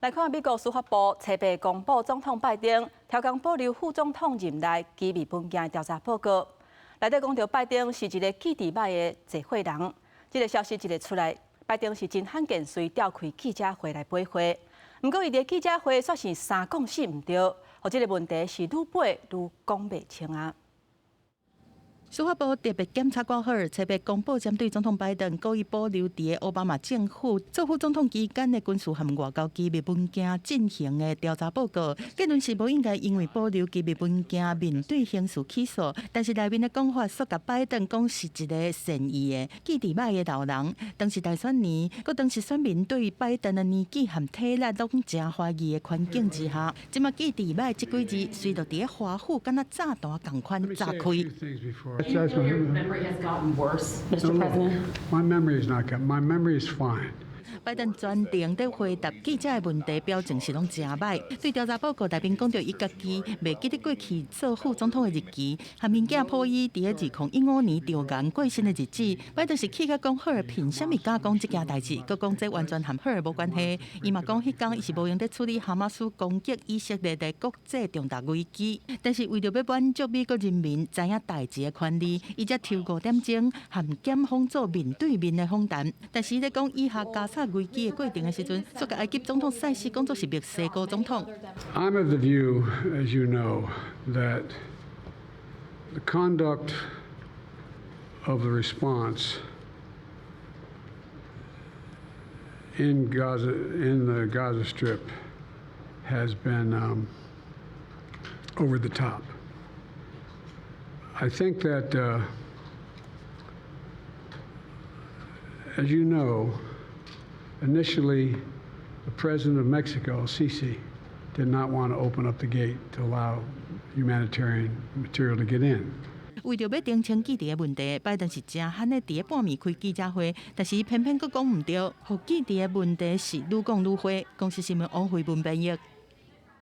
来看美国司法部初八公布总统拜登超工保留副总统任内机密文件调查报告，内底讲到拜登是一个记伫歹的济会人。这个消息一日出来，拜登是真罕见随召开记者会来陪会。不过，伊个记者会却是三讲四唔对，互这个问题是愈背愈讲袂清啊。 司法部特别检察官会初八公布针对总统拜登故意保留伫奥巴马政府做副总统期间的军事和外交机密文件进行的调查报告，结论是无应该因为保留机密文件面对刑事起诉。但是内面的讲法说，甲拜登讲是一个善意的、记伫歹的老人。当时大选年，佮当时选民对拜登的年纪和体力拢真怀疑的环境之下，即马记伫歹这几字，随着伫华府敢若炸弹共款炸开。 Your memory has gotten worse, Mr. President. My memory is not good. My memory is fine. 拜登专程在回答记者的问题，表情是拢真歹。对调查报告内面讲到，伊家己袂记得过去做副总统的日期，和物件破译伫个2015年调研过身的日子。拜登是气甲讲赫尔凭什么敢讲这件代志？佮讲这完全和赫尔无关系。伊嘛讲迄天伊是无用在处理哈马斯攻击以色列的国际重大危机，但是为着要满足美国人民知影代志的权利，伊才抽5点钟和检方做面对面的访谈。但是咧讲以下加插 危机的过程的时阵，说个埃及总统塞西讲作是墨西哥总统。I'm of the view, as you know, that the conduct of the response in the Gaza Strip, has been over the top. I think that, as you know. Initially, the president of Mexico, Sisi, did not want to open up the gate to allow humanitarian material to get in. 为着要澄清记者的问题，拜登是真罕的伫个半暝开记者会，但是伊偏偏佫讲唔对，互记者的问题是愈讲愈火。公司新闻王慧文编译。